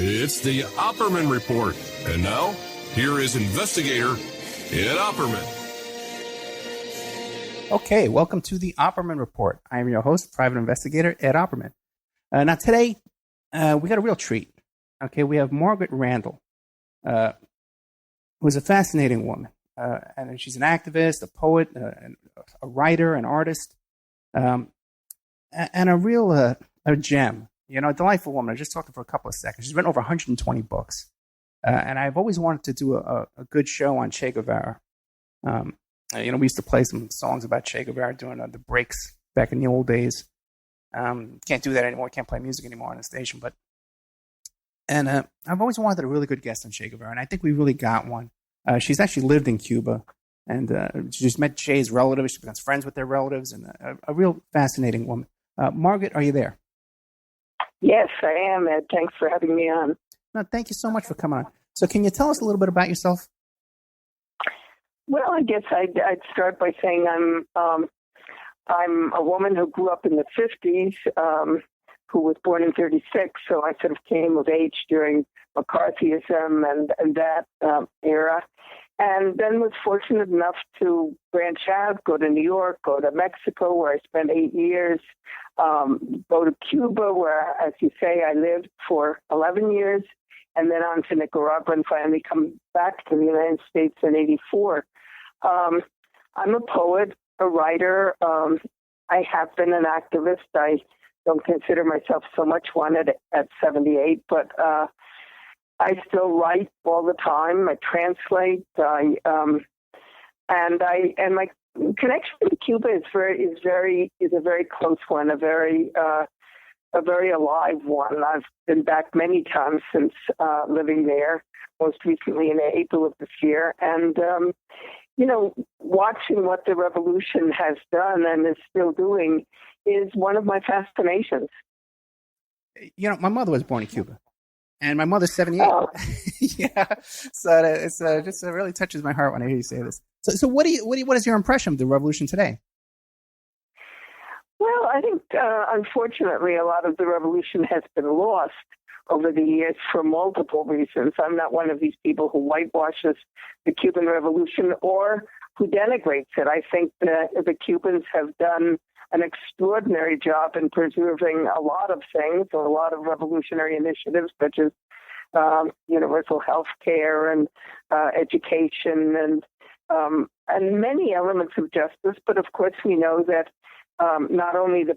It's the Opperman Report. And now, here is investigator Ed Opperman. Okay, welcome to the Opperman Report. I am your host, private investigator Ed Opperman. Now today, we got a real treat. Okay, we have Margaret Randall, who's a fascinating woman. And she's an activist, a poet, a writer, an artist, and a real a gem. You know, a delightful woman. I just talked to her for a couple of seconds. She's written over 120 books. And I've always wanted to do a good show on Che Guevara. We used to play some songs about Che Guevara during the breaks back in the old days. Can't do that anymore. Can't play music anymore on the station. And I've always wanted a really good guest on Che Guevara, and I think we really got one. She's actually lived in Cuba, and she's met Che's relatives. She becomes friends with their relatives, and a real fascinating woman. Margaret, are you there? Yes, I am, Ed. Thanks for having me on. No, thank you so much for coming on. So can you tell us a little bit about yourself? Well, I guess I'd start by saying I'm a woman who grew up in the 50s, who was born in 36, so I sort of came of age during McCarthyism and that era, and then was fortunate enough to branch out, go to New York, go to Mexico, where I spent 8 years, go to Cuba, where, as you say, I lived for 11 years, and then on to Nicaragua, and finally come back to the United States in 84. I'm a poet, a writer. I have been an activist. I don't consider myself so much one at 78, but I still write all the time. I translate. And my connection to Cuba is a very close one, a very alive one. I've been back many times since living there. Most recently in April of this year, and watching what the revolution has done and is still doing is one of my fascinations. You know, my mother was born in Cuba, and my mother's 78. Oh. Yeah, so it's just really touches my heart when I hear you say this. So what is your impression of the revolution today? Well, I think unfortunately a lot of the revolution has been lost over the years for multiple reasons. I'm not one of these people who whitewashes the Cuban Revolution or who denigrates it. I think the Cubans have done an extraordinary job in preserving a lot of things, a lot of revolutionary initiatives such as universal health care and education and many elements of justice. But of course, we know that not only the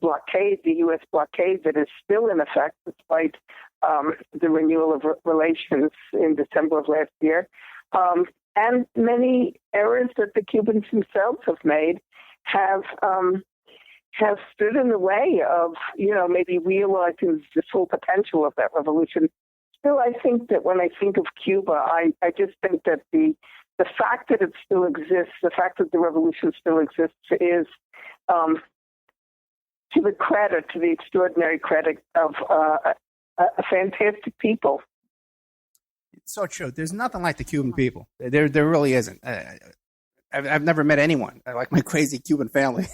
U.S. blockade that is still in effect despite the renewal of relations in December of last year, and many errors that the Cubans themselves have made have stood in the way of, maybe realizing the full potential of that revolution. Still, I think that when I think of Cuba, I just think that the fact that it still exists, the fact that the revolution still exists is to the extraordinary credit of a fantastic people. It's so true. There's nothing like the Cuban people. There really isn't. I've never met anyone like my crazy Cuban family.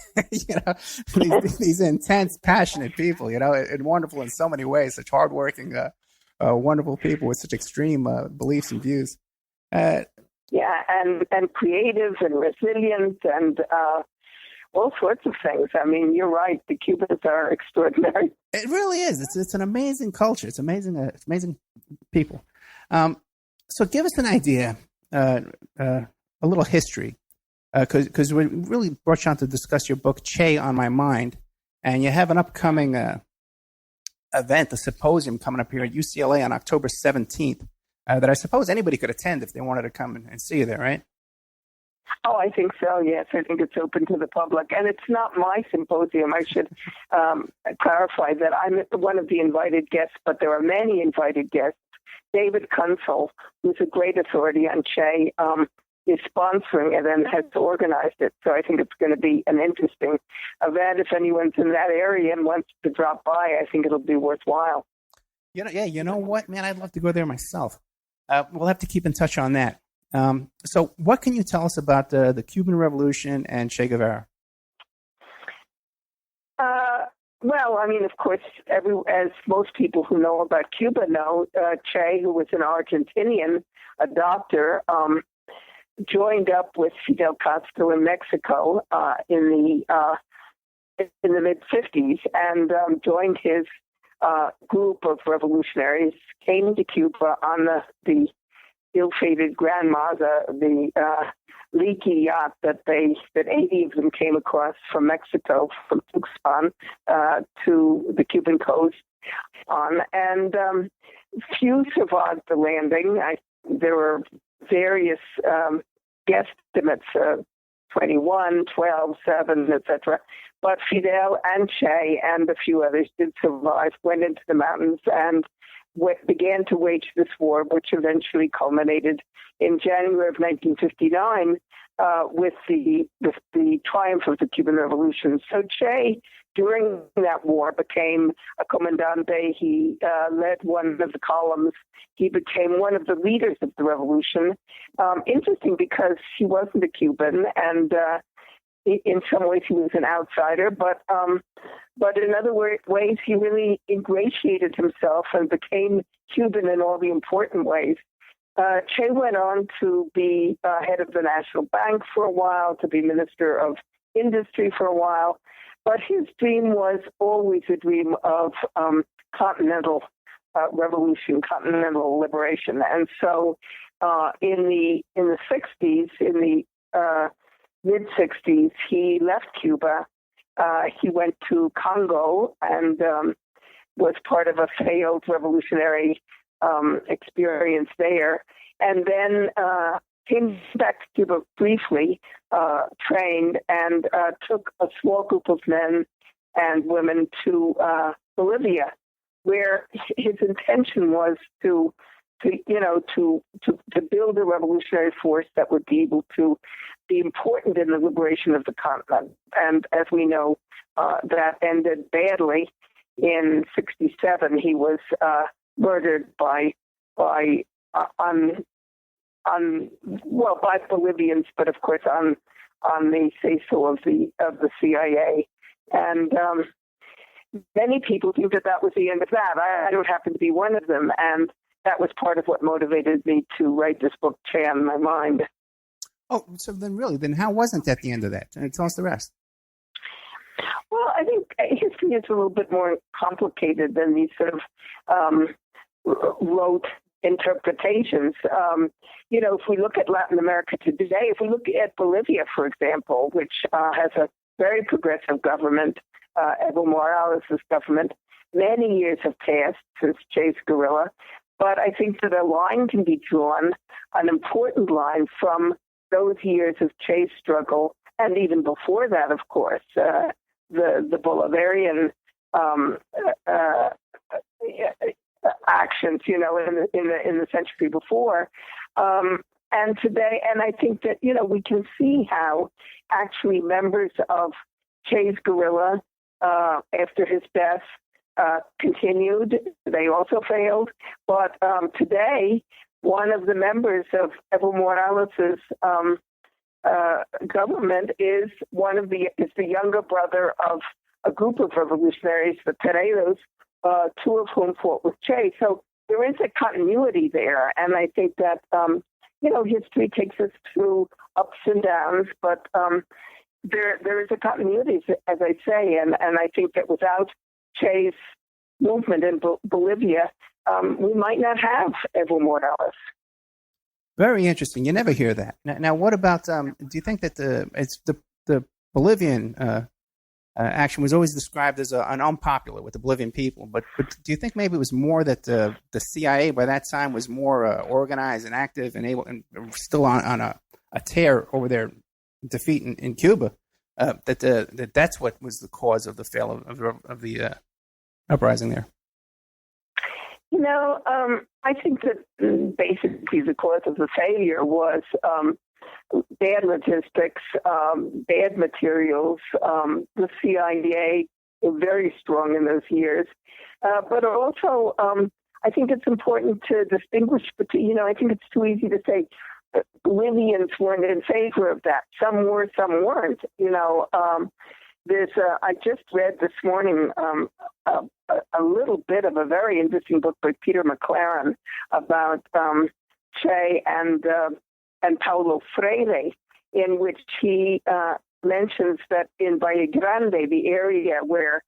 These intense, passionate people. And wonderful in so many ways. Such hardworking, wonderful people with such extreme beliefs and views. And creative and resilient and all sorts of things. I mean, you're right. The Cubans are extraordinary. It really is. It's an amazing culture. It's amazing people. So give us an idea, a little history, because we really brought you on to discuss your book, Che on My Mind, and you have an upcoming event, a symposium coming up here at UCLA on October 17th that I suppose anybody could attend if they wanted to come and see you there, right? Oh, I think so, yes. I think it's open to the public. And it's not my symposium. I should clarify that I'm one of the invited guests, but there are many invited guests. David Kunsel, who's a great authority on Che, is sponsoring it and has organized it. So I think it's going to be an interesting event. If anyone's in that area and wants to drop by, I think it'll be worthwhile. You know what, man? I'd love to go there myself. We'll have to keep in touch on that. So what can you tell us about the Cuban Revolution and Che Guevara? Well, I mean, of course, as most people who know about Cuba know, Che, who was an Argentinian, a doctor, joined up with Fidel Castro in Mexico in the mid-50s and joined his group of revolutionaries, came to Cuba on the ill-fated Granma, the leaky yacht that 80 of them came across from Mexico, from Tuxpan to the Cuban coast on. And few survived the landing. There were various guesstimates, 21, 12, 7, etc. But Fidel and Che and a few others did survive, went into the mountains and began to wage this war, which eventually culminated in January of 1959 with the triumph of the Cuban Revolution. So Che, during that war, became a comandante. He led one of the columns. He became one of the leaders of the revolution. Interesting because he wasn't a Cuban, and in some ways he was an outsider, but in other ways he really ingratiated himself and became Cuban in all the important ways. Che went on to be head of the National Bank for a while, to be Minister of Industry for a while, but his dream was always a dream of continental revolution, continental liberation. And so in the 60s, in the mid-60s, he left Cuba. He went to Congo and was part of a failed revolutionary experience there, and then came back to Cuba briefly, trained, and took a small group of men and women to Bolivia, where his intention was to build a revolutionary force that would be able to be important in the liberation of the continent. And as we know, that ended badly. In '67, he was murdered by Bolivians, but of course on the say-so of the CIA. And many people think that was the end of that. I don't happen to be one of them, and that was part of what motivated me to write this book, Che on My Mind. Oh, so then how wasn't that the end of that? Tell us the rest. Well, I think history is a little bit more complicated than these sort of rote interpretations. If we look at Latin America today, if we look at Bolivia, for example, which has a very progressive government, Evo Morales' government, many years have passed since Che's guerrilla, but I think that a line can be drawn, an important line from those years of Che's struggle, and even before that, of course, the Bolivarian actions, in the century before, and today. And I think that we can see how actually members of Che's guerrilla after his death continued. They also failed, but today one of the members of Evo Morales' government is the younger brother of a group of revolutionaries, the Pereiros, two of whom fought with Che. So there is a continuity there, and I think that history takes us through ups and downs, but there is a continuity, as I say, and I think that without Che's movement in Bolivia, we might not have Evo Morales. Very interesting. You never hear that. Now what about? Do you think that the Bolivian action was always described as an unpopular with the Bolivian people? But do you think maybe it was more that the CIA by that time was more organized and active and able and still on a tear over their defeat in Cuba? That's what was the cause of the fail of the uprising there. I think that basically the cause of the failure was bad logistics, bad materials. The CIA were very strong in those years. But also, I think it's important to distinguish between, I think it's too easy to say Bolivians weren't in favor of that. Some were, some weren't. I just read this morning a little bit of a very interesting book by Peter McLaren about Che and Paulo Freire, in which he mentions that in Valle Grande, the area where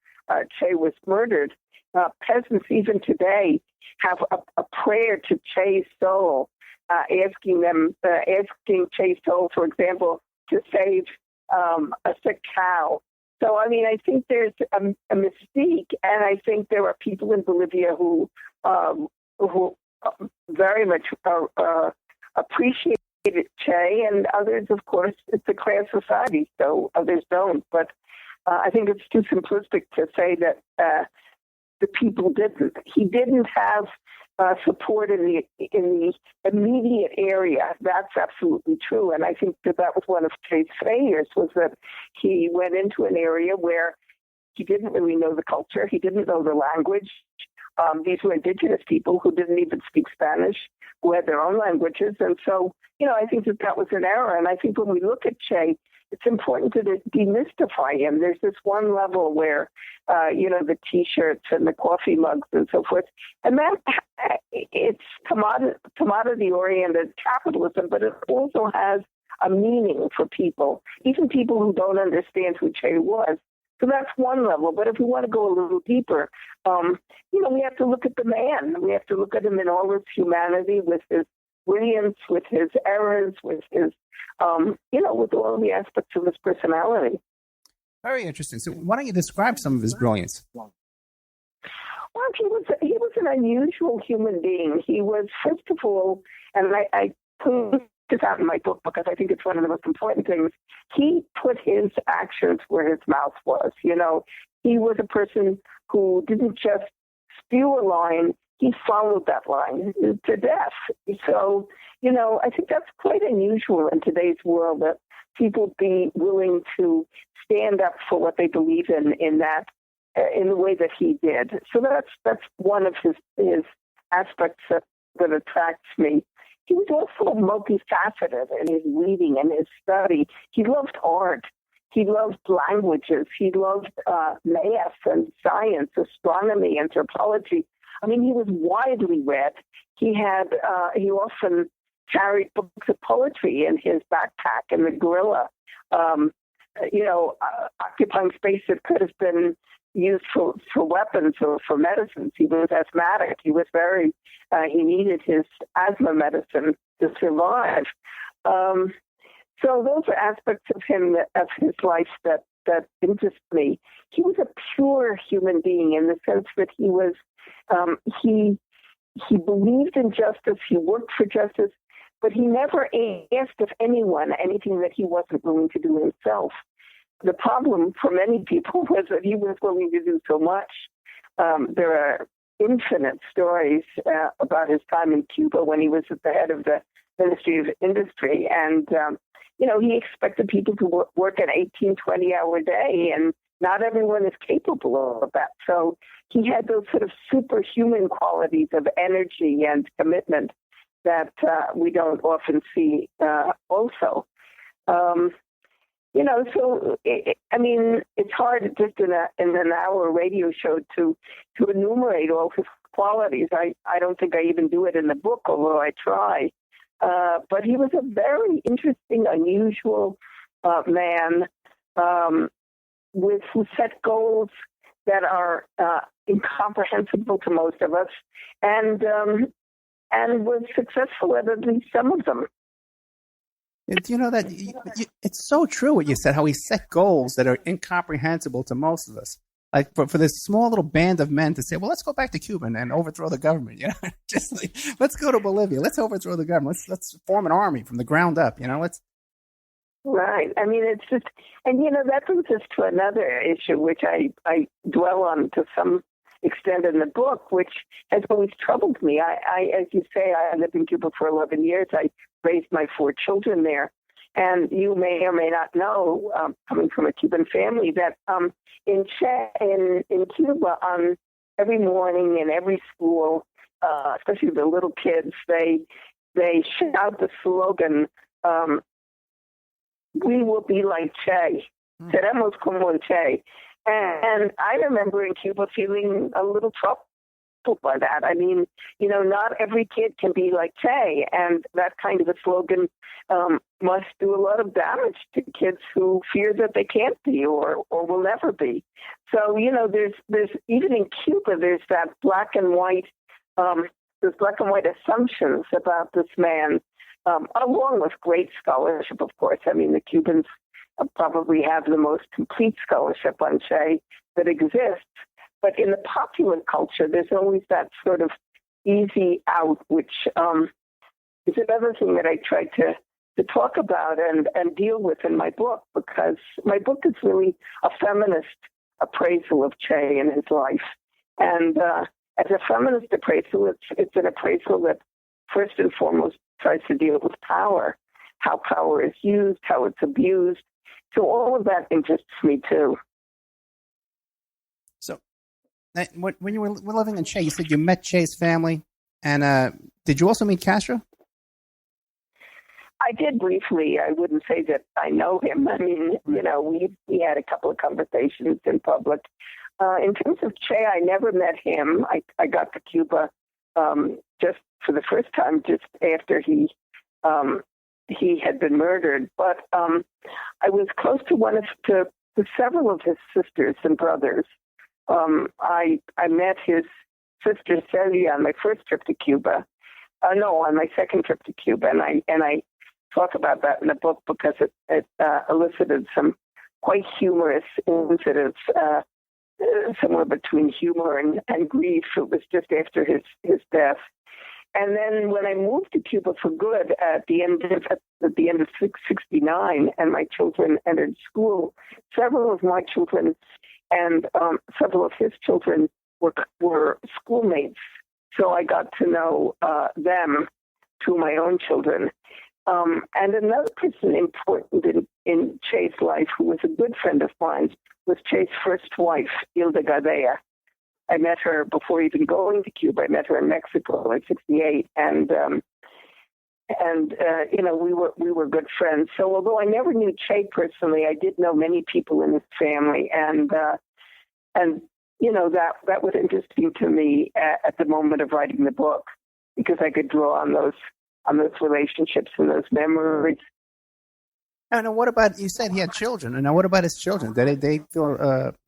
Che was murdered, peasants even today have a prayer to Che's soul, asking Che's soul, for example, to save a sick cow. So, I mean, I think there's a mystique, and I think there are people in Bolivia who very much appreciate Che, and others, of course, it's a class society, so others don't. But I think it's too simplistic to say that the people didn't. He didn't have support in the immediate area. That's absolutely true, and I think that was one of Che's failures, was that he went into an area where he didn't really know the culture. He didn't know the language. These were indigenous people who didn't even speak Spanish, who had their own languages. And so, I think that was an error. And I think when we look at Che, it's important to demystify him. There's this one level where, the T-shirts and the coffee mugs and so forth. And that it's commodity-oriented capitalism, but it also has a meaning for people, even people who don't understand who Che was. So that's one level. But if we want to go a little deeper, we have to look at the man. We have to look at him in all his humanity, with his brilliance, with his errors, with his, with all the aspects of his personality. Very interesting. So why don't you describe some of his brilliance? Well, he was an unusual human being. He was, first of all, and I put this out in my book because I think it's one of the most important things, he put his actions where his mouth was. He was a person who didn't just spew a line, he followed that line to death. So, I think that's quite unusual in today's world, that people be willing to stand up for what they believe in the way that he did. So that's one of his aspects that attracts me. He was also multifaceted in his reading and his study. He loved art. He loved languages. He loved math and science, astronomy, anthropology. I mean, he was widely read. He often carried books of poetry in his backpack in the guerrilla, occupying space that could have been used for weapons or for medicines. He was asthmatic. He was he needed his asthma medicine to survive. So those are aspects of him, of his life that interest me. He was a pure human being in the sense that he was, he believed in justice. He worked for justice, but he never asked of anyone anything that he wasn't willing to do himself. The problem for many people was that he was willing to do so much. There are infinite stories about his time in Cuba when he was at the head of the Ministry of Industry. And, he expected people to work an 18, 20-hour day, and not everyone is capable of that. So he had those sort of superhuman qualities of energy and commitment that we don't often see also. It's hard just in an hour radio show to enumerate all his qualities. I don't think I even do it in the book, although I try. But he was a very interesting, unusual man who set goals that are incomprehensible to most of us, and was successful at least some of them. It's so true what you said, how he set goals that are incomprehensible to most of us. Like for this small little band of men to say, well, let's go back to Cuba and overthrow the government, just like, let's go to Bolivia, let's overthrow the government, let's form an army from the ground up, let's. Right. I mean, it's just, and that brings us to another issue, which I dwell on to some extent in the book, which has always troubled me. I as you say, I lived in Cuba for 11 years. I raised my 4 children there. And you may or may not know, coming from a Cuban family, that in Cuba, every morning in every school, especially the little kids, they shout the slogan, "We will be like Che." Seremos como Che. And I remember in Cuba feeling a little troubled by that. I mean, not every kid can be like Che, and that kind of a slogan must do a lot of damage to kids who fear that they can't be or will never be. So, there's even in Cuba, there's that black and white assumptions about this man, along with great scholarship, of course. I mean, the Cubans probably have the most complete scholarship on Che that exists. But in the popular culture, there's always that sort of easy out, which is another thing that I try to talk about and deal with in my book, because my book is really a feminist appraisal of Che and his life. And as a feminist appraisal, it's an appraisal that first and foremost tries to deal with power, how power is used, how it's abused. So all of that interests me too. So when you were living in Che, you said you met Che's family, and did you also meet Castro? I did briefly. I wouldn't say that I know him. I mean, we had a couple of conversations in public. In terms of Che, I never met him. I got to Cuba just for the first time, just after he had been murdered. But I was close to several of his sisters and brothers. I met his sister Celia on my first trip to Cuba. On my second trip to Cuba, and I talk about that in the book because it elicited some quite humorous incidents, somewhere between humor and grief. It was just after his death. And then when I moved to Cuba for good at the end of 1969, and my children entered school, several of my children and several of his children were schoolmates. So I got to know them through my own children. And another person important in Che's life, who was a good friend of mine, was Che's first wife, Hilda Gadea. I met her before even going to Cuba. I met her in Mexico in '68, and we were good friends. So although I never knew Che personally, I did know many people in his family, and that was interesting to me at the moment of writing the book, because I could draw on those relationships and those memories. Now, what about, you said he had children, and now what about his children? Did they feel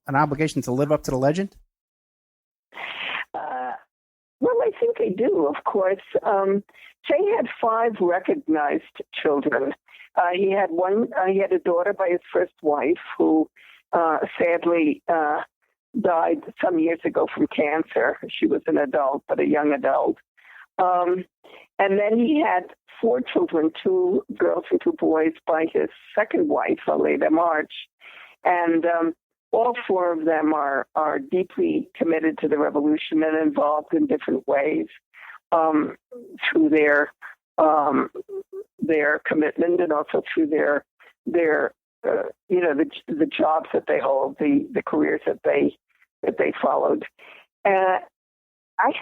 an obligation to live up to the legend? Well, I think they do, of course. Che had 5 recognized children. He had a daughter by his first wife who sadly died some years ago from cancer. She was an adult, but a young adult. And then he had 4 children, 2 girls and 2 boys, by his second wife, Aleda March. And all 4 of them are deeply committed to the revolution and involved in different ways through their commitment, and also through their the jobs that they hold, the careers that they followed. I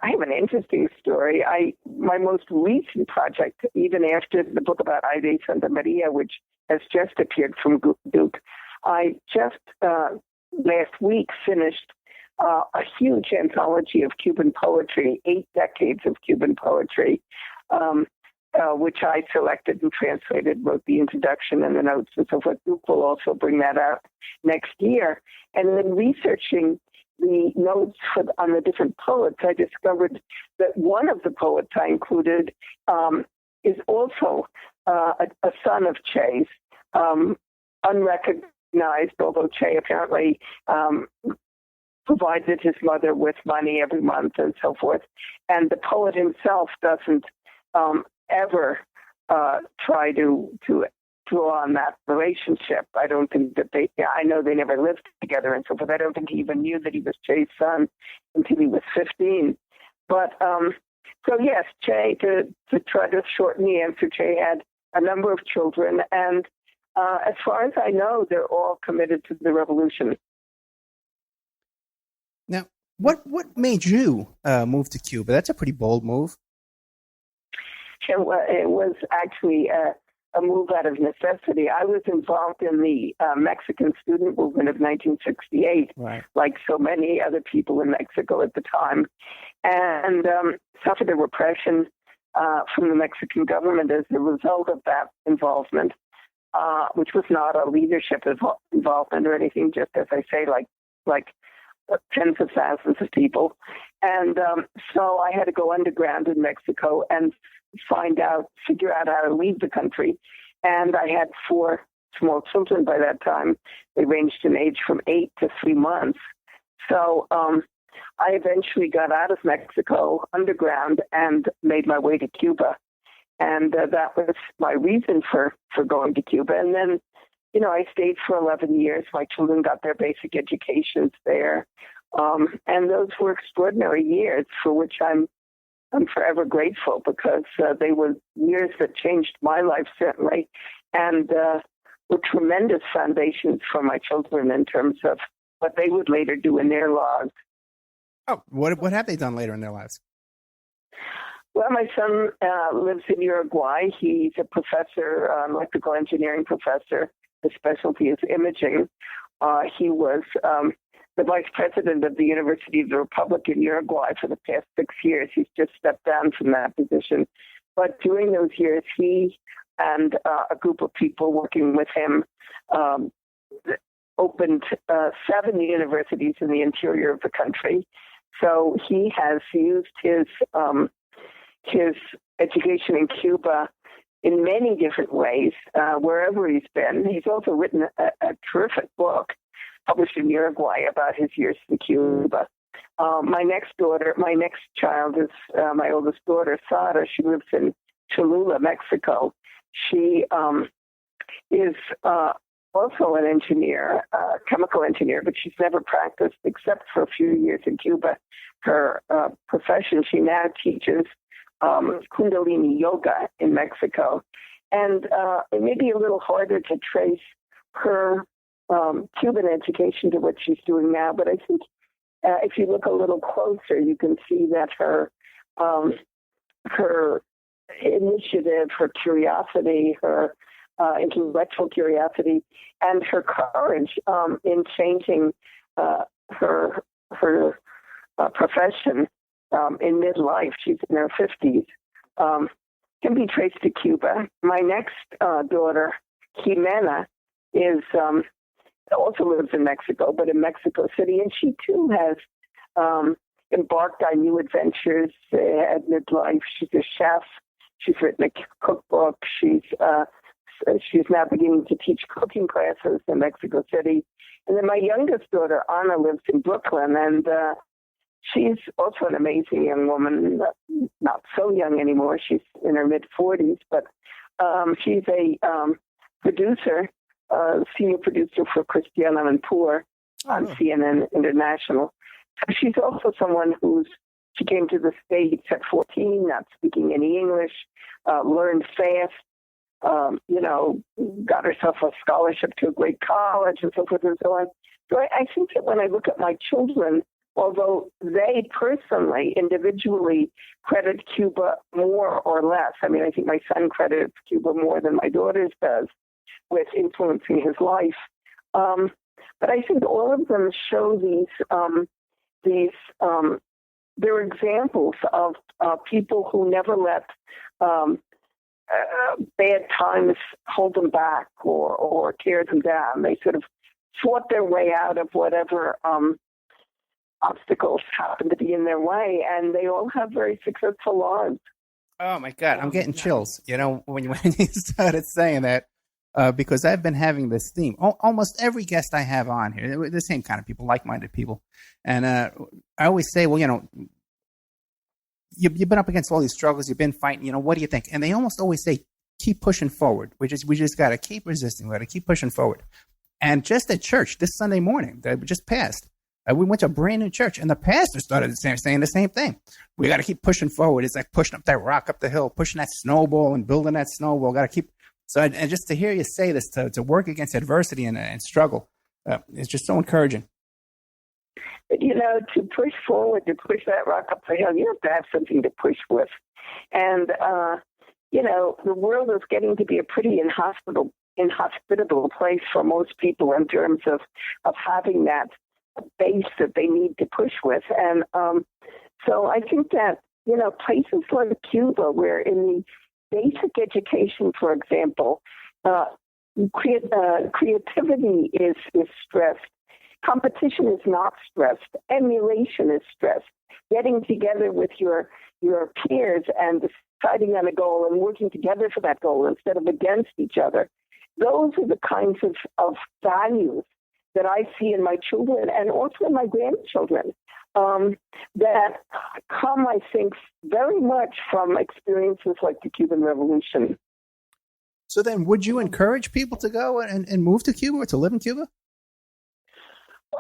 have an interesting story. My most recent project, even after the book about Aide Santa Maria, which has just appeared from Duke, I just last week finished a huge anthology of Cuban poetry, 8 decades of Cuban poetry, which I selected and translated, wrote the introduction and the notes and so forth. Duke will also bring that out next year. And then researching the notes on the different poets, I discovered that one of the poets I included is also a son of Che's, unrecognized, although Che apparently provided his mother with money every month and so forth. And the poet himself doesn't ever try to draw on that relationship. I don't think that I know they never lived together and so forth. I don't think he even knew that he was Che's son until he was 15. But, so yes, Che, to try to shorten the answer, Che had a number of children, and as far as I know, they're all committed to the revolution. Now, what made you move to Cuba? That's a pretty bold move. It was actually a move out of necessity. I was involved in the Mexican student movement of 1968, right, like so many other people in Mexico at the time, and suffered a repression from the Mexican government as a result of that involvement, which was not a leadership involvement or anything, just as I say, like tens of thousands of people. And so I had to go underground in Mexico and figure out how to leave the country. And I had 4 small children by that time. They ranged in age from 8 to 3 months. So I eventually got out of Mexico underground and made my way to Cuba. And that was my reason for going to Cuba. And then, I stayed for 11 years. My children got their basic educations there. And those were extraordinary years for which I'm forever grateful, because they were years that changed my life, certainly, and were tremendous foundations for my children in terms of what they would later do in their lives. Oh, what have they done later in their lives? Well, my son lives in Uruguay. He's a professor, electrical engineering professor. His specialty is imaging. He was the vice president of the University of the Republic in Uruguay for the past 6 years. He's just stepped down from that position. But during those years, he and a group of people working with him opened 7 universities in the interior of the country. So he has used his education in Cuba in many different ways, wherever he's been. He's also written a terrific book published in Uruguay about his years in Cuba. My next child is my oldest daughter, Sara. She lives in Cholula, Mexico. She is also an engineer, chemical engineer, but she's never practiced except for a few years in Cuba. Her profession, she now teaches Kundalini yoga in Mexico. And it may be a little harder to trace her Cuban education to what she's doing now, but I think if you look a little closer, you can see that her initiative, her curiosity, her intellectual curiosity, and her courage in changing her profession in midlife, she's in her 50s, can be traced to Cuba. My next daughter, Jimena, is also lives in Mexico, but in Mexico City, and she too has embarked on new adventures at midlife. She's a chef. She's written a cookbook. She's now beginning to teach cooking classes in Mexico City. And then my youngest daughter, Anna, lives in Brooklyn, and she's also an amazing young woman, not so young anymore. She's in her mid-40s, but she's a producer, senior producer for Cristiano and Poor on CNN International. So she's also someone she came to the States at 14, not speaking any English, learned fast, got herself a scholarship to a great college and so forth and so on. So I think that when I look at my children, although they personally, individually credit Cuba more or less, I mean, I think my son credits Cuba more than my daughter's does with influencing his life. But I think all of them show they're examples of people who never let bad times hold them back or tear them down. They sort of fought their way out of whatever obstacles happen to be in their way, and they all have very successful lives. Oh my God, I'm getting chills. When you started saying that, because I've been having this theme. Almost every guest I have on here, the same kind of people, like-minded people, and I always say, well, you've been up against all these struggles, you've been fighting. What do you think? And they almost always say, keep pushing forward. We just got to keep resisting. We got to keep pushing forward. And just at church this Sunday morning that just passed, we went to a brand new church, and the pastor started saying the same thing. We got to keep pushing forward. It's like pushing up that rock up the hill, pushing that snowball and building that snowball. Got to keep. So, and just to hear you say this, to work against adversity and struggle, it's just so encouraging. But, to push forward, to push that rock up the hill, you have to have something to push with. And the world is getting to be a pretty inhospitable place for most people in terms of having that base that they need to push with. And so I think that, places like Cuba, where in the basic education, for example, creativity is stressed. Competition is not stressed. Emulation is stressed. Getting together with your peers and deciding on a goal and working together for that goal instead of against each other. Those are the kinds of values that I see in my children and also in my grandchildren that come, I think, very much from experiences like the Cuban Revolution. So then would you encourage people to go and move to Cuba or to live in Cuba?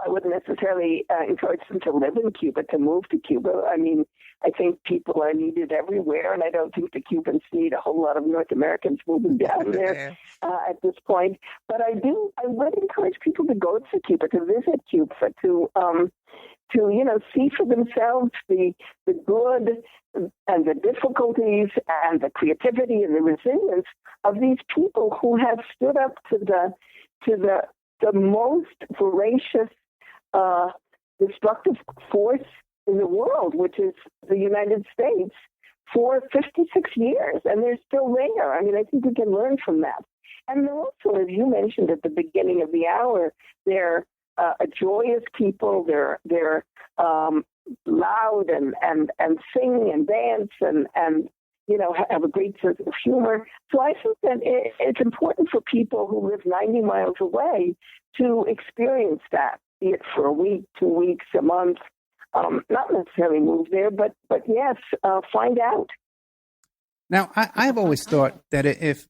I wouldn't necessarily encourage them to live in Cuba, to move to Cuba. I mean, I think people are needed everywhere, and I don't think the Cubans need a whole lot of North Americans moving down there at this point. But I would encourage people to go to Cuba, to visit Cuba, to see for themselves the good and the difficulties and the creativity and the resilience of these people who have stood up to the most voracious destructive force in the world, which is the United States, for 56 years, and they're still there. I mean, I think we can learn from that. And they're also, as you mentioned at the beginning of the hour, they're a joyous people. They're loud and sing and dance and have a great sense of humor. So I think that it's important for people who live 90 miles away to experience that, be it for a week, 2 weeks, a month. Not necessarily move there, but yes, find out. Now, I've always thought that if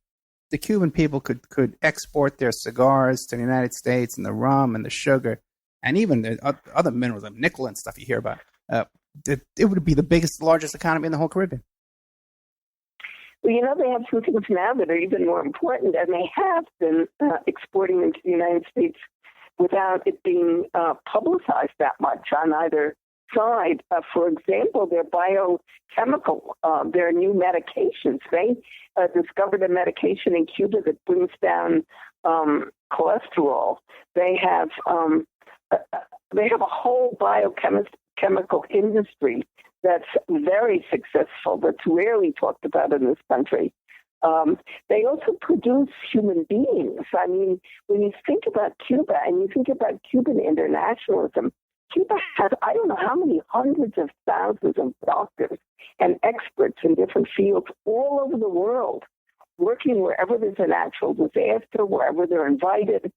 the Cuban people could export their cigars to the United States and the rum and the sugar and even the other minerals like nickel and stuff you hear about, it would be the largest economy in the whole Caribbean. Well, they have some things now that are even more important, and they have been exporting into the United States without it being publicized that much on either side. For example, their biochemical, their new medications. They discovered a medication in Cuba that brings down cholesterol. They have a whole biochemical industry that's very successful, that's rarely talked about in this country. They also produce human beings. I mean, when you think about Cuba and you think about Cuban internationalism, Cuba has, I don't know how many hundreds of thousands of doctors and experts in different fields all over the world, working wherever there's a natural disaster, wherever they're invited.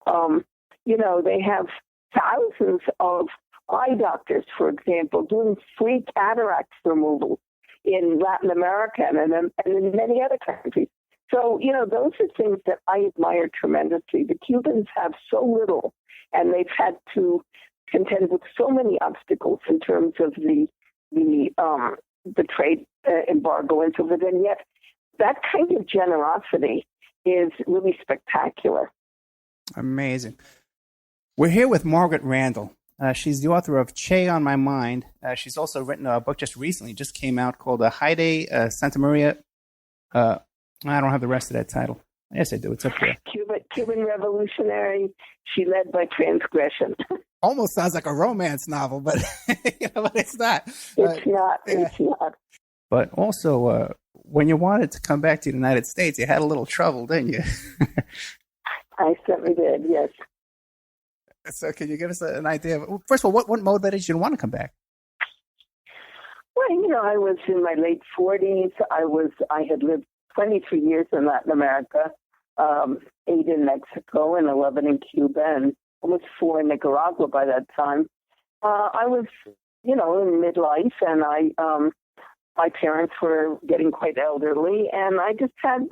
They have thousands of eye doctors, for example, doing free cataract removal in Latin America and in many other countries. So, those are things that I admire tremendously. The Cubans have so little, and they've had to contend with so many obstacles in terms of the trade embargo and so forth. And yet, that kind of generosity is really spectacular. Amazing. We're here with Margaret Randall. She's the author of Che on My Mind. She's also written a book just came out called Haide Santa Maria. I don't have the rest of that title. Yes, I do. It's up there. Cuban Revolutionary. She led by transgression. Almost sounds like a romance novel, but but it's not. It's not. It's not. But also, when you wanted to come back to the United States, you had a little trouble, didn't you? I certainly did. Yes. So can you give us an idea of, first of all, what motivated you to want to come back? Well, I was in my late 40s. I had lived 23 years in Latin America, 8 in Mexico and 11 in Cuba, and almost 4 in Nicaragua by that time. I was, in midlife, and my parents were getting quite elderly, and I just had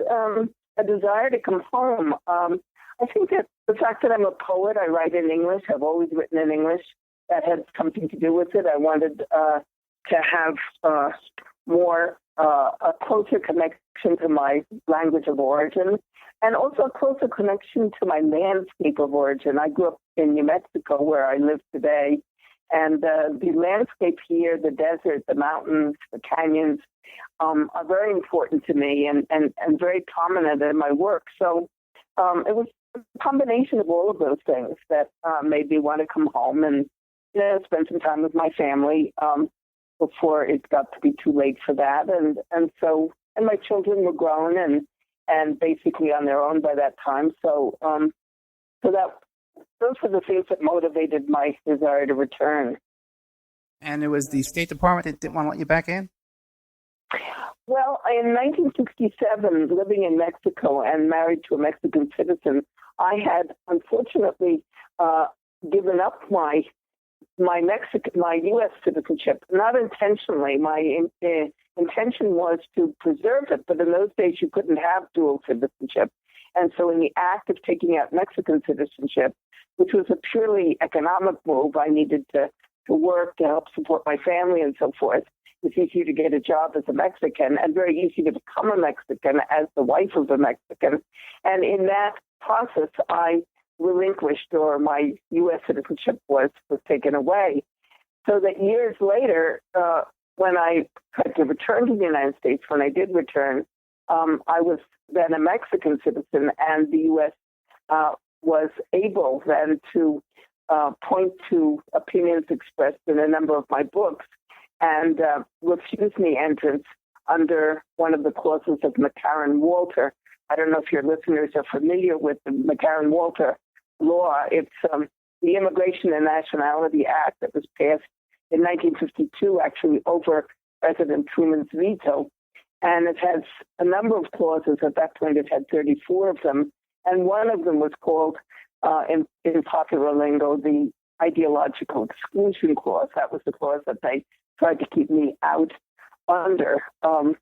a desire to come home. I think that the fact that I'm a poet, I write in English, I've always written in English, that had something to do with it. I wanted to have a closer connection to my language of origin, and also a closer connection to my landscape of origin. I grew up in New Mexico, where I live today, And the landscape here, the desert, the mountains, the canyons, are very important to me and very prominent in my work. So it was a combination of all of those things that made me want to come home and spend some time with my family before it got to be too late for that. And my children were grown and basically on their own by that time. So those were the things that motivated my desire to return. And it was the State Department that didn't want to let you back in? Well, in 1967, living in Mexico and married to a Mexican citizen, I had unfortunately given up my U.S. citizenship, not intentionally. My intention was to preserve it, but in those days you couldn't have dual citizenship. And so in the act of taking out Mexican citizenship, which was a purely economic move, I needed to work to help support my family and so forth. It's easier to get a job as a Mexican and very easy to become a Mexican as the wife of a Mexican. And in that process, I relinquished, or my U.S. citizenship was taken away. So that years later, when I tried to return to the United States, when I did return, I was then a Mexican citizen, and the U.S. Was able then to point to opinions expressed in a number of my books and refuse me entrance under one of the clauses of McCarran-Walter. I don't know if your listeners are familiar with the McCarran-Walter law. It's the Immigration and Nationality Act that was passed in 1952, actually over President Truman's veto. And it has a number of clauses. At that point, it had 34 of them. And one of them was called, in popular lingo, the ideological exclusion clause. That was the clause that they tried to keep me out under. And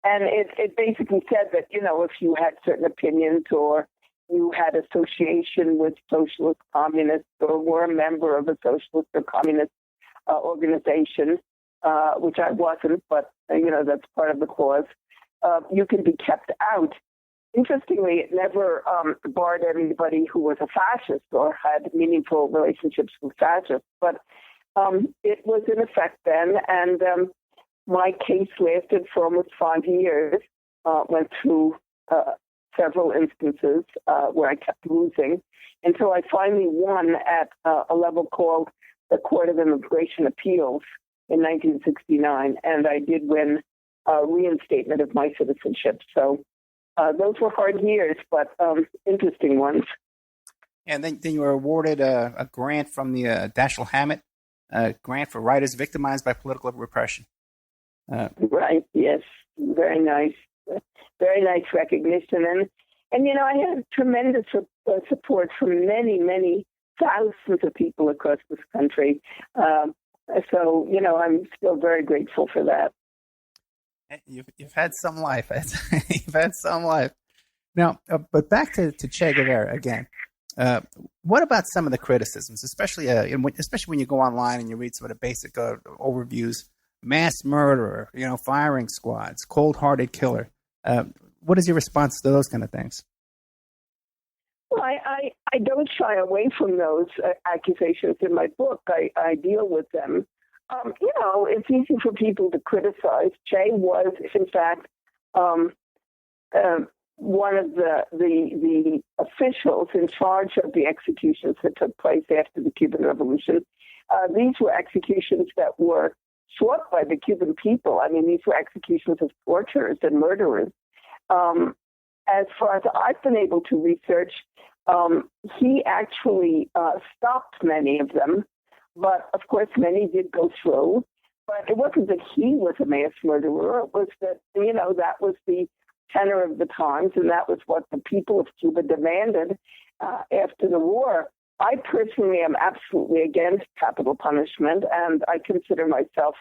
it basically said that, if you had certain opinions or you had association with socialist, communists, or were a member of a socialist or communist organization, which I wasn't, but, that's part of the clause, you can be kept out. Interestingly, it never barred anybody who was a fascist or had meaningful relationships with fascists, but it was in effect then, and my case lasted for almost 5 years, went through several instances where I kept losing, until I finally won at a level called the Court of Immigration Appeals in 1969, and I did win reinstatement of my citizenship. So those were hard years, but interesting ones. And then you were awarded a grant from the Dashiell Hammett grant for writers victimized by political repression. Right, yes. Very nice. Very nice recognition. And I had tremendous support from many, many thousands of people across this country. So, I'm still very grateful for that. You've had some life. You've had some life. Now, but back to Che Guevara again. What about some of the criticisms, especially when you go online and you read some of the basic overviews? Mass murderer, firing squads, cold-hearted killer. What is your response to those kind of things? Well, I don't shy away from those accusations in my book. I deal with them. It's easy for people to criticize. Che was, in fact, one of the officials in charge of the executions that took place after the Cuban Revolution. These were executions that were sought by the Cuban people. I mean, these were executions of torturers and murderers. As far as I've been able to research, he actually stopped many of them. But, of course, many did go through. But it wasn't that he was a mass murderer. It was that, that was the tenor of the times, and that was what the people of Cuba demanded after the war. I personally am absolutely against capital punishment, and I consider myself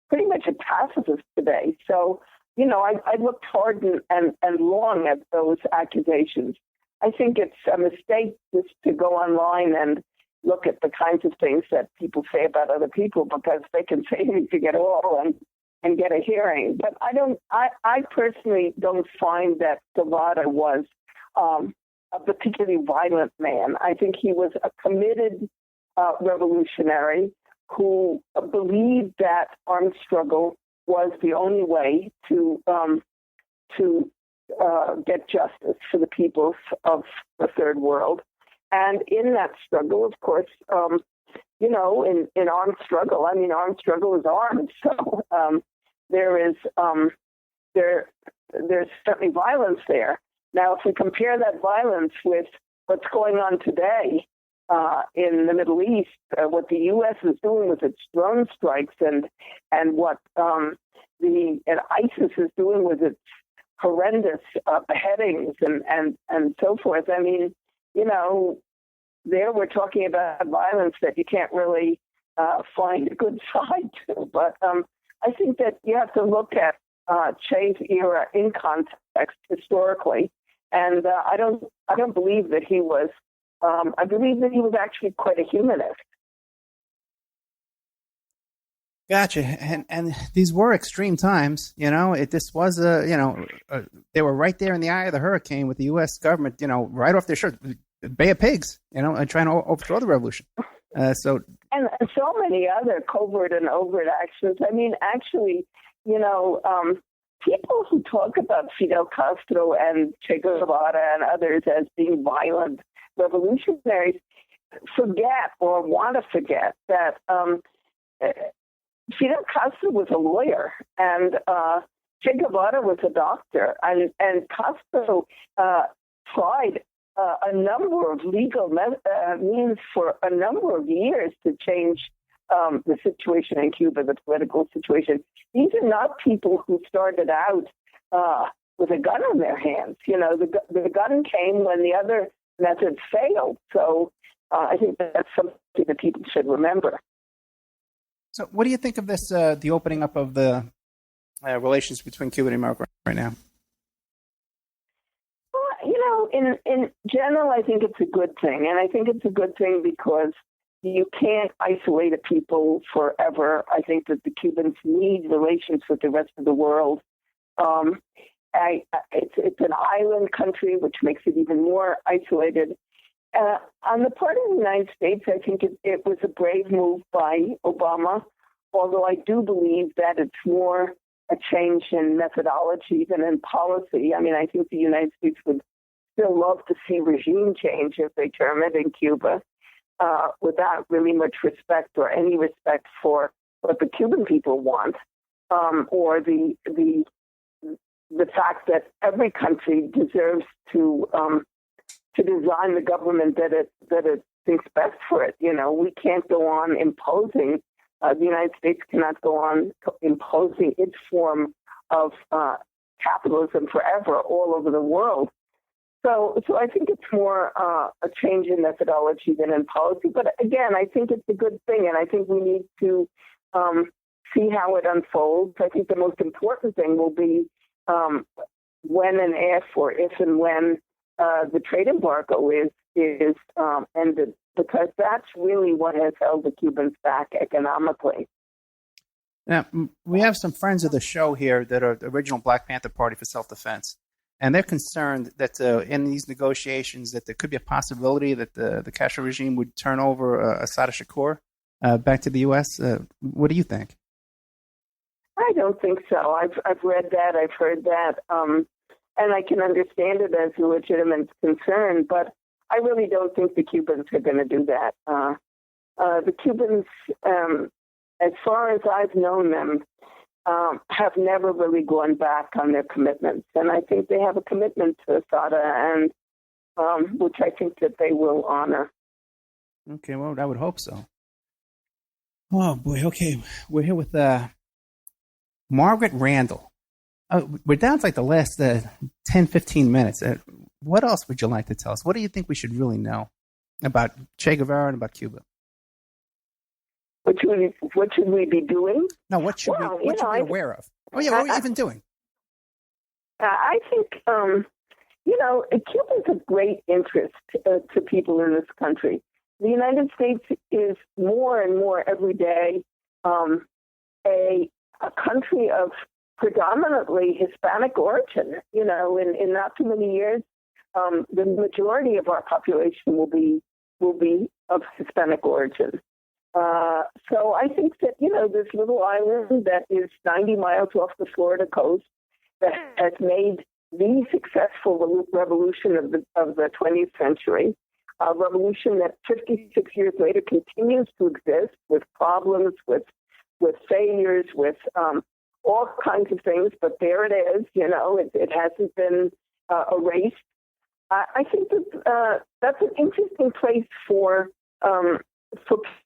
pretty much a pacifist today. So, I looked hard and long at those accusations. I think it's a mistake just to go online and look at the kinds of things that people say about other people, because they can say anything at all and get a hearing. But I personally don't find that Guevara was a particularly violent man. I think he was a committed revolutionary who believed that armed struggle was the only way to get justice for the peoples of the third world. And in that struggle, of course, in armed struggle, armed struggle is armed. So there's certainly violence there. Now, if we compare that violence with what's going on today in the Middle East, what the U.S. is doing with its drone strikes, and what ISIS is doing with its horrendous beheadings and so forth. There we're talking about violence that you can't really find a good side to. But I think that you have to look at Che's era in context historically, and I don't believe that he was. I believe that he was actually quite a humanist. Gotcha. And these were extreme times. This was they were right there in the eye of the hurricane with the U.S. government, right off their shirt, Bay of Pigs, and trying to overthrow the revolution. And so many other covert and overt actions. People who talk about Fidel Castro and Che Guevara and others as being violent revolutionaries forget or want to forget that Fidel Castro was a lawyer and Che Guevara was a doctor, and Castro tried a number of legal means for a number of years to change the situation in Cuba, the political situation. These are not people who started out with a gun in their hands. The gun came when the other methods failed. So I think that's something that people should remember. So what do you think of this, the opening up of the relations between Cuba and America right now? In general, I think it's a good thing. And I think it's a good thing because you can't isolate a people forever. I think that the Cubans need relations with the rest of the world. It's an island country, which makes it even more isolated. On the part of the United States, I think it was a brave move by Obama, although I do believe that it's more a change in methodology than in policy. I think the United States would still love to see regime change, as they term it, in Cuba, without really much respect or any respect for what the Cuban people want, or the fact that every country deserves to design the government that it thinks best for it. We can't go on imposing. The United States cannot go on imposing its form of capitalism forever all over the world. So I think it's more a change in methodology than in policy. But again, I think it's a good thing, and I think we need to see how it unfolds. I think the most important thing will be when and if, or if and when the trade embargo is ended, because that's really what has held the Cubans back economically. Now, we have some friends of the show here that are the original Black Panther Party for Self-Defense. And they're concerned that in these negotiations that there could be a possibility that the Castro regime would turn over Assata Shakur back to the U.S. What do you think? I don't think so. I've read that. I've heard that. And I can understand it as a legitimate concern, but I really don't think the Cubans are going to do that. The Cubans, as far as I've known them, have never really gone back on their commitments. And I think they have a commitment to Assata, and which I think that they will honor. Okay, well, I would hope so. Oh, boy. Okay, we're here with Margaret Randall. We're down to like the last 10, 15 minutes. What else would you like to tell us? What do you think we should really know about Che Guevara and about Cuba? What should we be doing? No, what should we be aware of? Oh, yeah, what are we even doing? I think, Cuba is of great interest to people in this country. The United States is more and more every day a country of predominantly Hispanic origin. In not too many years, the majority of our population will be of Hispanic origin. So I think that, this little island that is 90 miles off the Florida coast that has made the successful revolution of the 20th century, a revolution that 56 years later continues to exist with problems, with failures, with all kinds of things, but there it is, it hasn't been erased. I think that that's an interesting place for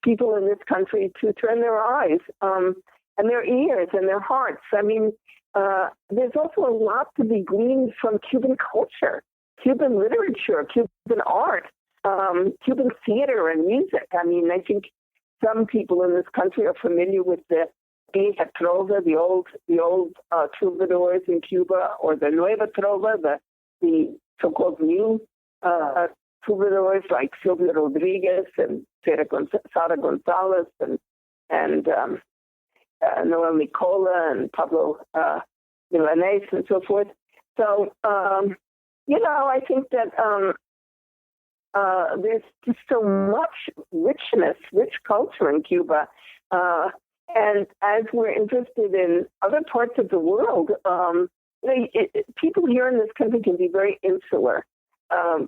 people in this country to turn their eyes and their ears and their hearts. I mean, there's also a lot to be gleaned from Cuban culture, Cuban literature, Cuban art, Cuban theater and music. I mean, I think some people in this country are familiar with the vieja trova, the old troubadours in Cuba, or the nueva trova, the so-called new troubadours like Silvio Rodriguez and Sara Gonzalez and Noel Nicola and Pablo Milanés and so forth. So, I think that there's just so much rich culture in Cuba. And as we're interested in other parts of the world, people here in this country can be very insular.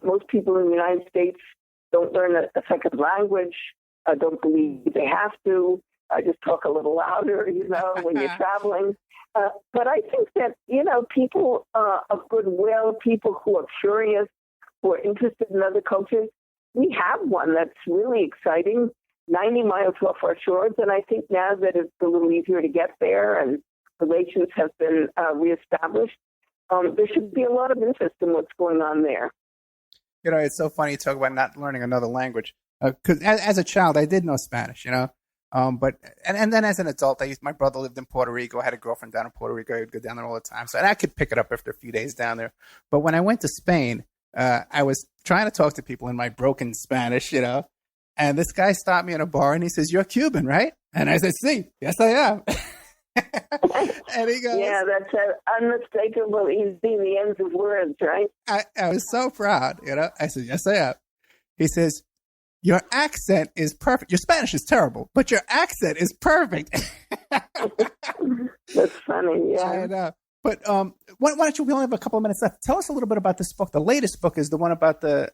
Most people in the United States don't learn a second language, don't believe they have to. Just talk a little louder, when you're traveling. But I think that, people of goodwill, people who are curious, who are interested in other cultures, we have one that's really exciting, 90 miles off our shores. And I think now that it's a little easier to get there and relations have been reestablished, there should be a lot of interest in what's going on there. It's so funny you talk about not learning another language. Because as a child, I did know Spanish, but then as an adult, my brother lived in Puerto Rico. I had a girlfriend down in Puerto Rico. I would go down there all the time. So I could pick it up after a few days down there. But when I went to Spain, I was trying to talk to people in my broken Spanish, and this guy stopped me in a bar and he says, "You're Cuban, right?" And I said, "Sí, yes, I am." And he goes, "Yeah, that's unmistakable. He's in the ends of words, right?" I was so proud, I said, "Yes, I am." He says, "Your accent is perfect. Your Spanish is terrible, but your accent is perfect." That's funny, yeah. I know. But why don't you, we only have a couple of minutes left. Tell us a little bit about this book. The latest book is the one about the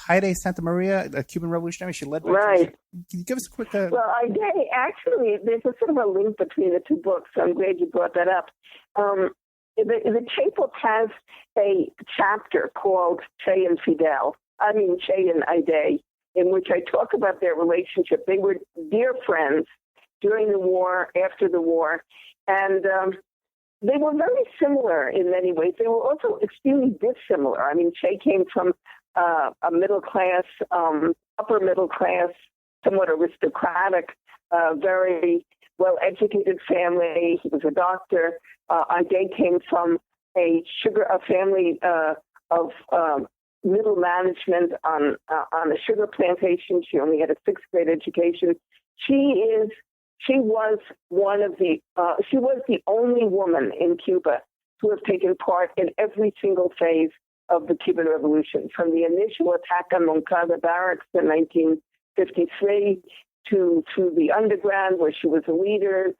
Haide Santa Maria, the Cuban revolutionary. She led by. Right. Can you give us a quick... Well, actually, there's a sort of a link between the two books, so I'm glad you brought that up. The Che book has a chapter called Che and Fidel. Che and Haide, in which I talk about their relationship. They were dear friends during the war, after the war, and they were very similar in many ways. They were also extremely dissimilar. Che came from a middle class, upper middle class, somewhat aristocratic, very well-educated family. He was a doctor. Haide came from a family of middle management on a sugar plantation. She only had a sixth grade education. She was the only woman in Cuba to have taken part in every single phase of the Cuban Revolution, from the initial attack on Moncada Barracks in 1953 to through the underground, where she was a leader,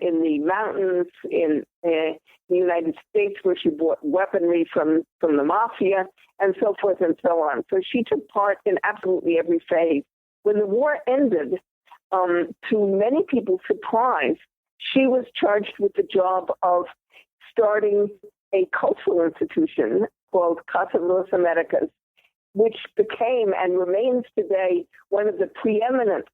in the mountains in the United States, where she bought weaponry from the mafia, and so forth and so on. So she took part in absolutely every phase. When the war ended, to many people's surprise, she was charged with the job of starting a cultural institution called Casa de las Americas, which became and remains today one of the preeminent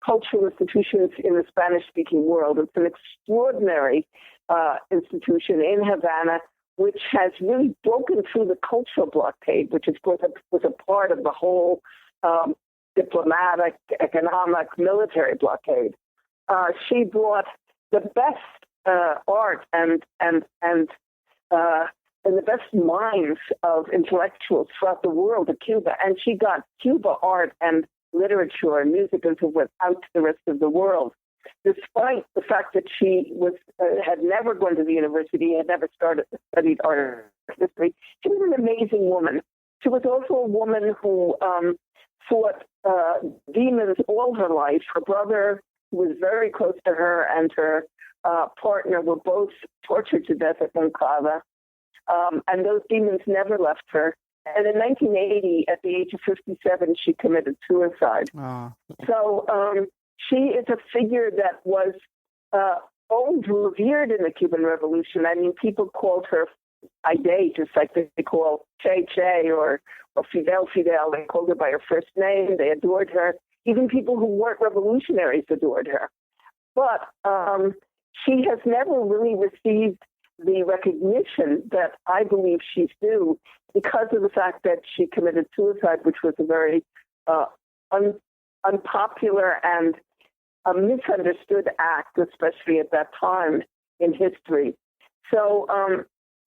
cultural institutions in the Spanish-speaking world. It's an extraordinary institution in Havana, which has really broken through the cultural blockade, which of course was a part of the whole diplomatic, economic, military blockade. She brought the best art and the best minds of intellectuals throughout the world to Cuba, and she got Cuba art and literature and music and so forth out to the rest of the world. Despite the fact that she had never gone to the university, had never studied art history, she was an amazing woman. She was also a woman who fought demons all her life. Her brother, who was very close to her, and her partner were both tortured to death at Monclova. And those demons never left her. And in 1980, at the age of 57, she committed suicide. So she is a figure that was revered in the Cuban Revolution. I mean, people called her Ide, just like they call Che or Fidel. They called her by her first name. They adored her. Even people who weren't revolutionaries adored her. But she has never really received the recognition that I believe she's due because of the fact that she committed suicide, which was a very unpopular and a misunderstood act, especially at that time in history. So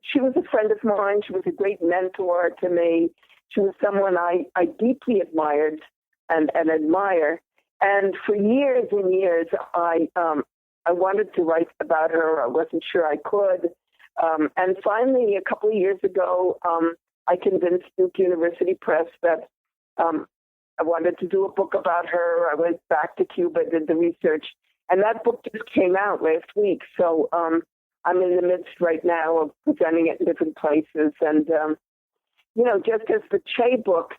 she was a friend of mine. She was a great mentor to me. She was someone I deeply admired and admire. And for years and years, I wanted to write about her. I wasn't sure I could. And finally, a couple of years ago, I convinced Duke University Press that I wanted to do a book about her. I went back to Cuba, did the research, and that book just came out last week. So I'm in the midst right now of presenting it in different places. And, just as the Che book,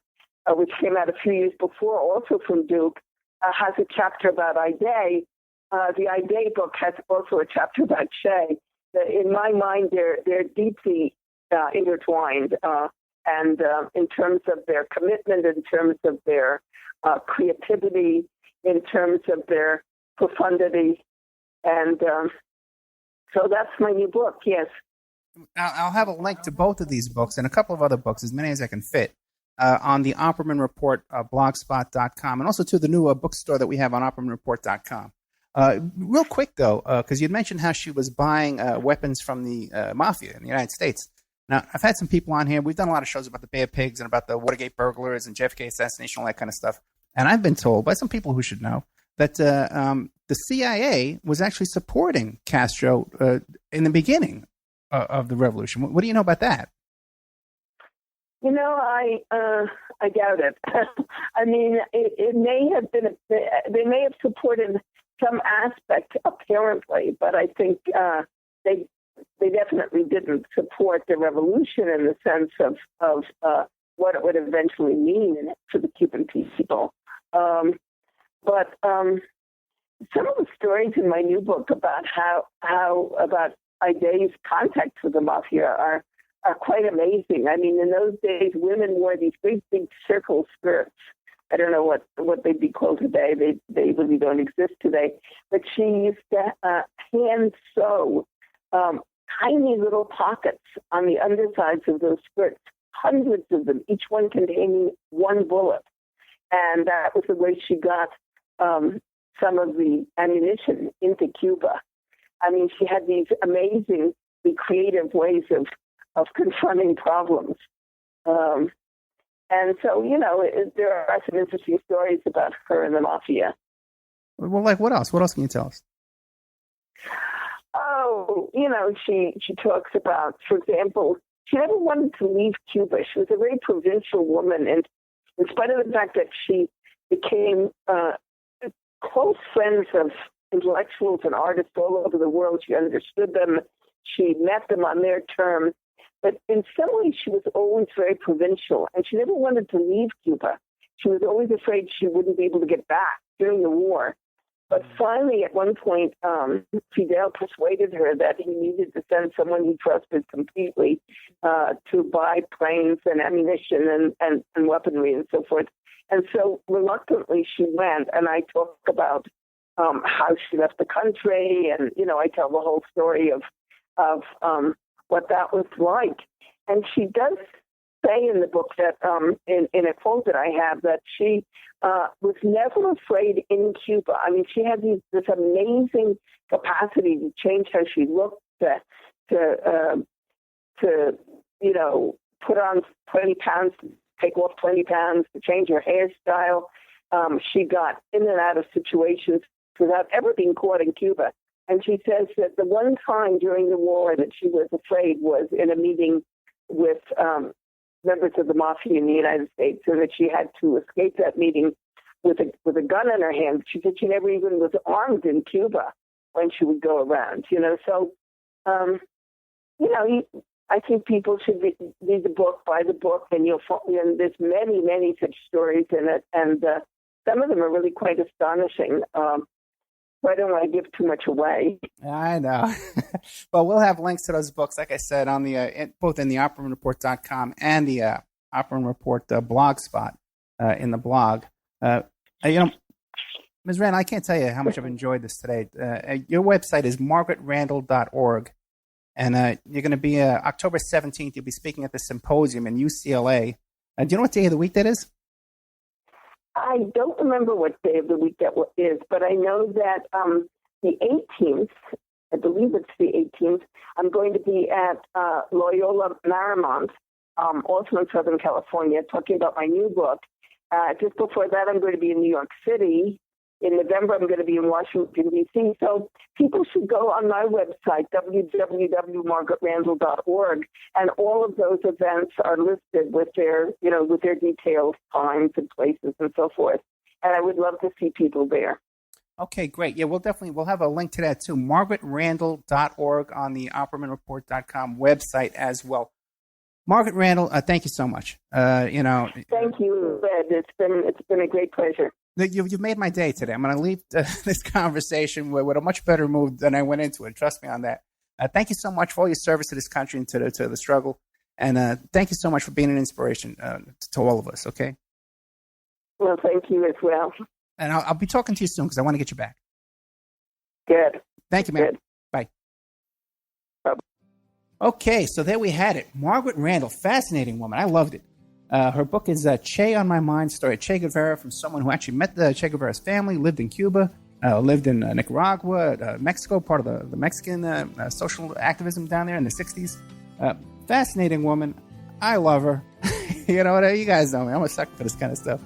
which came out a few years before, also from Duke, has a chapter about Ide, the Ide book has also a chapter about Che. In my mind, they're deeply intertwined. And in terms of their commitment, in terms of their creativity, in terms of their profundity. And so that's my new book, yes. I'll have a link to both of these books and a couple of other books, as many as I can fit, on the Opperman Report blogspot.com, and also to the new bookstore that we have on oppermanreport.com. Real quick, though, because you'd mentioned how she was buying weapons from the mafia in the United States. Now, I've had some people on here. We've done a lot of shows about the Bay of Pigs and about the Watergate burglars and JFK assassination, all that kind of stuff. And I've been told by some people who should know that the CIA was actually supporting Castro in the beginning of the revolution. What do you know about that? I doubt it. I mean, it may have been, they may have supported some aspect apparently, but I think they definitely didn't support the revolution in the sense of what it would eventually mean for the Cuban people. But some of the stories in my new book about how about Ide's contacts with the mafia are quite amazing. I mean, in those days, women wore these big circle skirts. I don't know what they'd be called today. They really don't exist today. But she used to hand sew tiny little pockets on the undersides of those skirts, hundreds of them, each one containing one bullet. And that was the way she got some of the ammunition into Cuba. I mean, she had these amazingly creative ways of confronting problems. And so, there are some interesting stories about her and the mafia. Well, like what else? What else can you tell us? Oh, she talks about, for example, she never wanted to leave Cuba. She was a very provincial woman, and in spite of the fact that she became close friends of intellectuals and artists all over the world, she understood them, she met them on their terms, but in some ways she was always very provincial, and she never wanted to leave Cuba. She was always afraid she wouldn't be able to get back during the war. But finally, at one point, Fidel persuaded her that he needed to send someone he trusted completely to buy planes and ammunition and weaponry and so forth. And so reluctantly she went, and I talk about how she left the country, and, I tell the whole story of what that was like. And she does say in the book that, in a quote that I have, that she was never afraid in Cuba. I mean, she had this amazing capacity to change how she looked, to put on 20 pounds, to take off 20 pounds, to change her hairstyle. She got in and out of situations without ever being caught in Cuba. And she says that the one time during the war that she was afraid was in a meeting with members of the mafia in the United States, and that she had to escape that meeting with a gun in her hand. She said she never even was armed in Cuba when she would go around, So, I think people should read the book, buy the book, and and there's many, many such stories in it, and some of them are really quite astonishing. So I don't want to give too much away. I know. Well, we'll have links to those books, like I said, on the both in the OperaReport.com and the Opera Report blog spot in the blog. Ms. Randall, I can't tell you how much I've enjoyed this today. Your website is margaretrandall.org, and you're going to be October 17th. You'll be speaking at the symposium in UCLA. Do you know what day of the week that is? I don't remember what day of the week that is, but I know that the 18th, I believe it's the 18th, I'm going to be at Loyola Marymount, also in Southern California, talking about my new book. Just before that, I'm going to be in New York City. In November, I'm going to be in Washington, D.C. So people should go on my website, www.margaretrandall.org, and all of those events are listed with their detailed times and places and so forth. And I would love to see people there. Okay, great. Yeah, we'll have a link to that too. margaretrandall.org on the operamanreport.com website as well. Margaret Randall, thank you so much. Thank you, Ed. It's been a great pleasure. You've made my day today. I'm going to leave this conversation with a much better mood than I went into it. Trust me on that. Thank you so much for all your service to this country and to the struggle. And thank you so much for being an inspiration to all of us, okay? Well, thank you as well. And I'll be talking to you soon because I want to get you back. Good. Thank you, man. Good. Bye. Bye. Okay, so there we had it. Margaret Randall, fascinating woman. I loved it. Her book is Che on My Mind, story of Che Guevara from someone who actually met Che Guevara's family, lived in Cuba, lived in Nicaragua, Mexico, part of the Mexican social activism down there in the 60s. Fascinating woman. I love her. You guys know me. I'm a sucker for this kind of stuff.